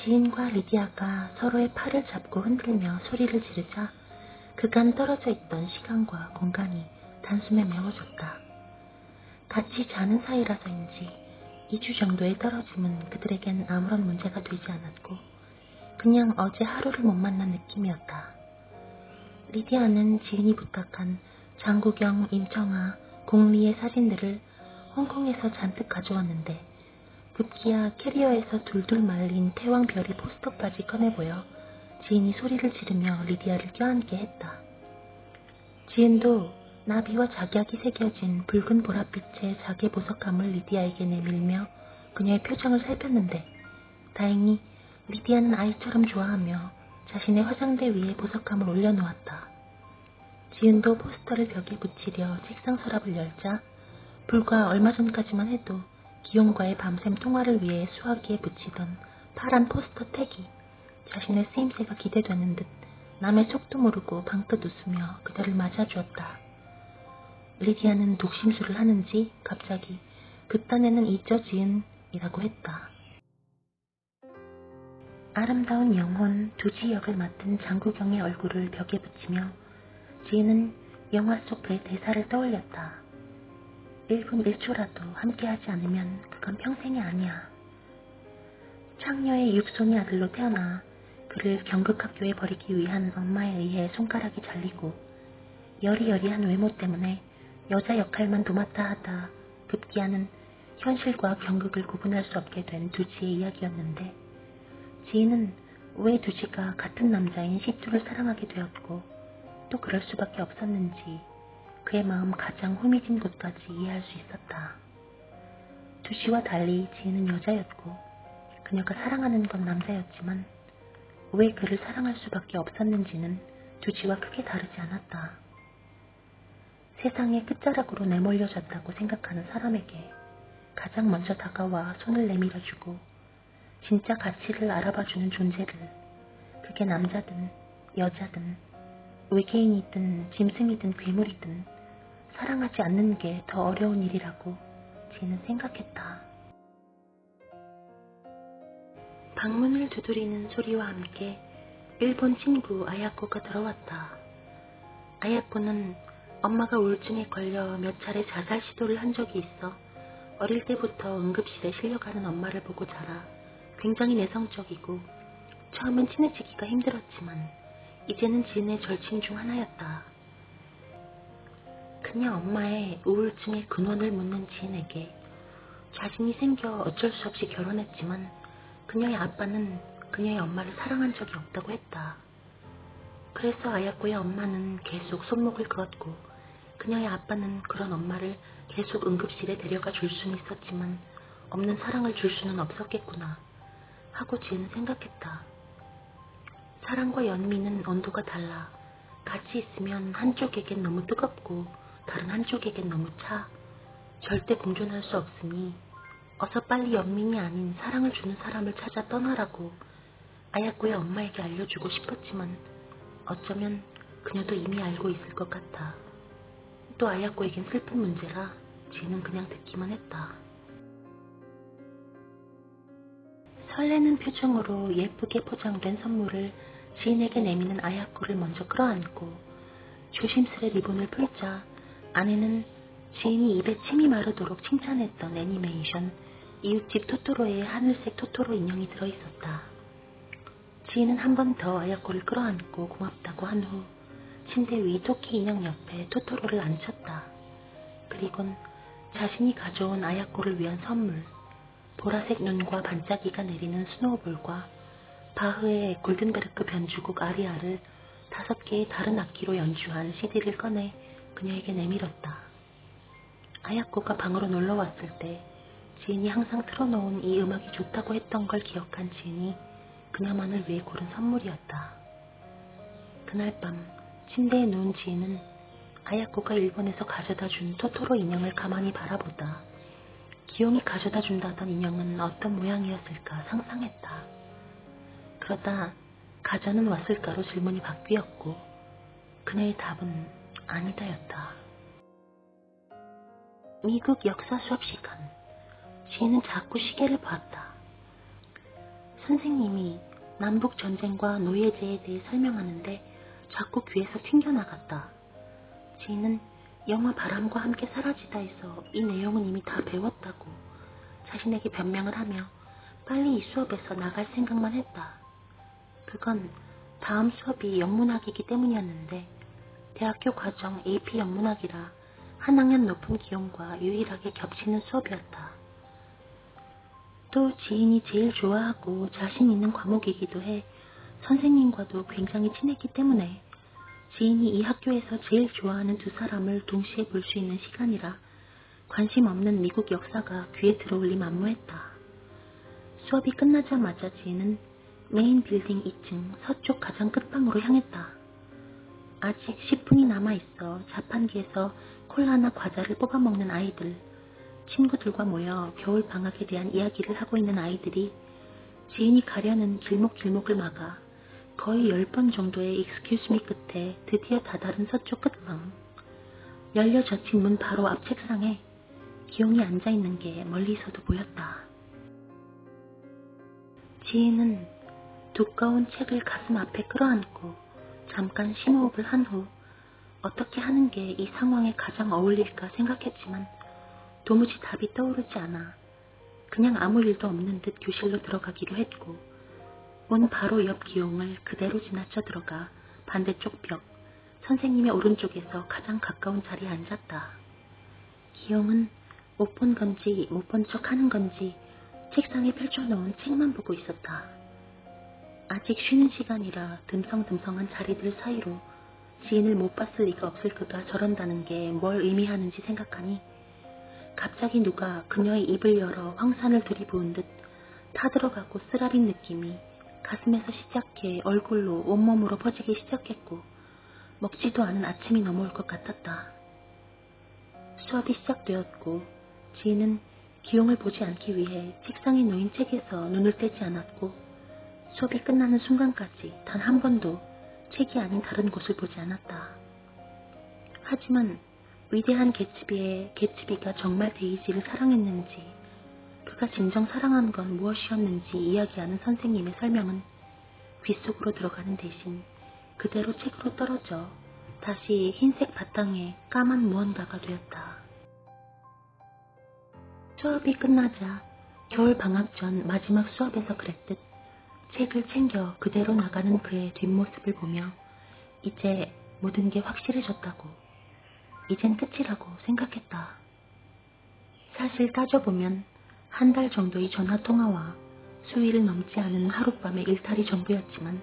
지인과 리디아가 서로의 팔을 잡고 흔들며 소리를 지르자 그간 떨어져 있던 시간과 공간이 단숨에 메워졌다. 같이 자는 사이라서인지 2주 정도의 떨어짐은 그들에겐 아무런 문제가 되지 않았고 그냥 어제 하루를 못 만난 느낌이었다. 리디아는 지인이 부탁한 장국영, 임청아, 공리의 사진들을 홍콩에서 잔뜩 가져왔는데 급기야 캐리어에서 둘둘 말린 태왕별이 포스터까지 꺼내보여 지인이 소리를 지르며 리디아를 껴안게 했다. 지인도 나비와 작약이 새겨진 붉은 보랏빛의 자개 보석함을 리디아에게 내밀며 그녀의 표정을 살폈는데 다행히 리디아는 아이처럼 좋아하며 자신의 화장대 위에 보석함을 올려놓았다. 지은도 포스터를 벽에 붙이려 책상 서랍을 열자 불과 얼마 전까지만 해도 기용과의 밤샘 통화를 위해 수화기에 붙이던 파란 포스터 택이 자신의 쓰임새가 기대되는 듯 남의 속도 모르고 방긋 웃으며 그녀를 맞아주었다. 리디아는 독심술을 하는지 갑자기 그딴에는 잊죠 지은이라고 했다. 아름다운 영혼 두지 역을 맡은 장국영의 얼굴을 벽에 붙이며 지은은 영화 속 그 대사를 떠올렸다. 1분 1초라도 함께하지 않으면 그건 평생이 아니야. 창녀의 육손이 아들로 태어나 그를 경극학교에 버리기 위한 엄마에 의해 손가락이 잘리고 여리여리한 외모 때문에 여자 역할만 도맡아 하다 급기야는 현실과 경극을 구분할 수 없게 된 두지의 이야기였는데 지인은 왜 두지가 같은 남자인 시투를 사랑하게 되었고 또 그럴 수밖에 없었는지 그의 마음 가장 후미진 곳까지 이해할 수 있었다. 두지와 달리 지인은 여자였고 그녀가 사랑하는 건 남자였지만 왜 그를 사랑할 수밖에 없었는지는 두지와 크게 다르지 않았다. 세상의 끝자락으로 내몰려졌다고 생각하는 사람에게 가장 먼저 다가와 손을 내밀어주고 진짜 가치를 알아봐주는 존재를 그게 남자든 여자든 외계인이든 짐승이든 괴물이든 사랑하지 않는 게 더 어려운 일이라고 지는 생각했다. 방문을 두드리는 소리와 함께 일본 친구 아야코가 들어왔다. 아야코는 엄마가 우울증에 걸려 몇 차례 자살 시도를 한 적이 있어 어릴 때부터 응급실에 실려가는 엄마를 보고 자라 굉장히 내성적이고 처음엔 친해지기가 힘들었지만 이제는 지인의 절친 중 하나였다. 그녀 엄마의 우울증의 근원을 묻는 지인에게 자신이 생겨 어쩔 수 없이 결혼했지만 그녀의 아빠는 그녀의 엄마를 사랑한 적이 없다고 했다. 그래서 아야코의 엄마는 계속 손목을 그었고 그녀의 아빠는 그런 엄마를 계속 응급실에 데려가 줄 수는 있었지만 없는 사랑을 줄 수는 없었겠구나 하고 지은은 생각했다. 사랑과 연민은 온도가 달라 같이 있으면 한쪽에겐 너무 뜨겁고 다른 한쪽에겐 너무 차. 절대 공존할 수 없으니 어서 빨리 연민이 아닌 사랑을 주는 사람을 찾아 떠나라고 아야코의 엄마에게 알려주고 싶었지만 어쩌면 그녀도 이미 알고 있을 것 같아. 또 아야코에겐 슬픈 문제라 지는 그냥 듣기만 했다. 설레는 표정으로 예쁘게 포장된 선물을 지인에게 내미는 아야코를 먼저 끌어안고 조심스레 리본을 풀자 안에는 지인이 입에 침이 마르도록 칭찬했던 애니메이션 이웃집 토토로의 하늘색 토토로 인형이 들어있었다. 지인은 한 번 더 아야코를 끌어안고 고맙다고 한 후 침대 위 토끼 인형 옆에 토토로를 앉혔다. 그리곤 자신이 가져온 아야코를 위한 선물, 보라색 눈과 반짝이가 내리는 스노우볼과 바흐의 골든베르크 변주곡 아리아를 5개의 다른 악기로 연주한 CD를 꺼내 그녀에게 내밀었다. 아야코가 방으로 놀러왔을 때 지인이 항상 틀어놓은 이 음악이 좋다고 했던 걸 기억한 지인이 그녀만을 위해 고른 선물이었다. 그날 밤 침대에 누운 지인은 아야코가 일본에서 가져다 준 토토로 인형을 가만히 바라보다 기용이 가져다 준다던 인형은 어떤 모양이었을까 상상했다. 그러다 가져는 왔을까로 질문이 바뀌었고 그녀의 답은 아니다였다. 미국 역사 수업 시간 지인은 자꾸 시계를 보았다. 선생님이 남북전쟁과 노예제에 대해 설명하는데 자꾸 귀에서 튕겨나갔다. 지인은 영화 바람과 함께 사라지다에서 이 내용은 이미 다 배웠다고 자신에게 변명을 하며 빨리 이 수업에서 나갈 생각만 했다. 그건 다음 수업이 영문학이기 때문이었는데 대학교 과정 AP 영문학이라 한 학년 높은 기용과 유일하게 겹치는 수업이었다. 또 지인이 제일 좋아하고 자신 있는 과목이기도 해 선생님과도 굉장히 친했기 때문에 지인이 이 학교에서 제일 좋아하는 두 사람을 동시에 볼 수 있는 시간이라 관심 없는 미국 역사가 귀에 들어올리 만무했다. 수업이 끝나자마자 지인은 메인 빌딩 2층 서쪽 가장 끝방으로 향했다. 아직 10분이 남아있어 자판기에서 콜라나 과자를 뽑아먹는 아이들, 친구들과 모여 겨울방학에 대한 이야기를 하고 있는 아이들이 지인이 가려는 길목길목을 막아 거의 10번 정도의 excuse me 끝에 드디어 다다른 서쪽 끝방. 열려 젖힌 문 바로 앞 책상에 기용이 앉아있는 게 멀리서도 보였다. 지인은 두꺼운 책을 가슴 앞에 끌어안고 잠깐 심호흡을 한 후 어떻게 하는 게 이 상황에 가장 어울릴까 생각했지만 도무지 답이 떠오르지 않아 그냥 아무 일도 없는 듯 교실로 들어가기로 했고 문 바로 옆 기용을 그대로 지나쳐 들어가 반대쪽 벽, 선생님의 오른쪽에서 가장 가까운 자리에 앉았다. 기용은 못 본 건지 못 본 척 하는 건지 책상에 펼쳐놓은 책만 보고 있었다. 아직 쉬는 시간이라 듬성듬성한 자리들 사이로 지인을 못 봤을 리가 없을 그가 저런다는 게 뭘 의미하는지 생각하니 갑자기 누가 그녀의 입을 열어 황산을 들이부은 듯 타들어가고 쓰라린 느낌이 가슴에서 시작해 얼굴로 온몸으로 퍼지기 시작했고 먹지도 않은 아침이 넘어올 것 같았다. 수업이 시작되었고 지인은 기용을 보지 않기 위해 책상에 놓인 책에서 눈을 떼지 않았고 수업이 끝나는 순간까지 단 한 번도 책이 아닌 다른 곳을 보지 않았다. 하지만 위대한 개츠비가 정말 데이지를 사랑했는지 그가 진정 사랑한 건 무엇이었는지 이야기하는 선생님의 설명은 귓속으로 들어가는 대신 그대로 책으로 떨어져 다시 흰색 바탕에 까만 무언가가 되었다. 수업이 끝나자 겨울 방학 전 마지막 수업에서 그랬듯 책을 챙겨 그대로 나가는 그의 뒷모습을 보며 이제 모든 게 확실해졌다고, 이젠 끝이라고 생각했다. 사실 따져보면 한 달 정도의 전화통화와 수위를 넘지 않은 하룻밤의 일탈이 전부였지만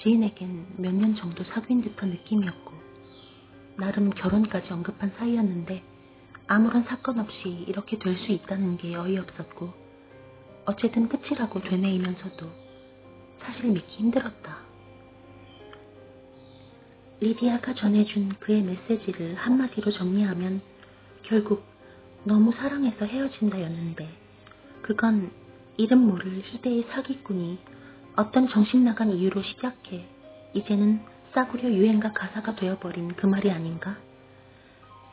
지인에겐 몇 년 정도 사귄 듯한 느낌이었고 나름 결혼까지 언급한 사이였는데 아무런 사건 없이 이렇게 될 수 있다는 게 어이없었고 어쨌든 끝이라고 되뇌이면서도 사실 믿기 힘들었다. 리디아가 전해준 그의 메시지를 한마디로 정리하면 결국 너무 사랑해서 헤어진다였는데 그건 이름 모를 희대의 사기꾼이 어떤 정신나간 이유로 시작해 이제는 싸구려 유행가 가사가 되어버린 그 말이 아닌가?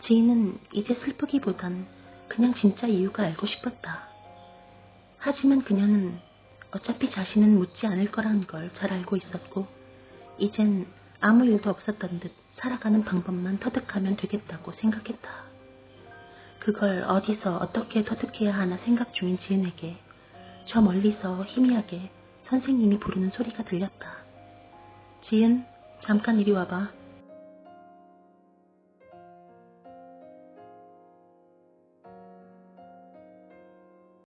지인은 이제 슬프기보단 그냥 진짜 이유가 알고 싶었다. 하지만 그녀는 어차피 자신은 묻지 않을 거라는 걸 잘 알고 있었고 이젠 아무 일도 없었던 듯 살아가는 방법만 터득하면 되겠다고 생각했다. 그걸 어디서 어떻게 터득해야 하나 생각 중인 지은에게 저 멀리서 희미하게 선생님이 부르는 소리가 들렸다. 지은, 잠깐 이리 와봐.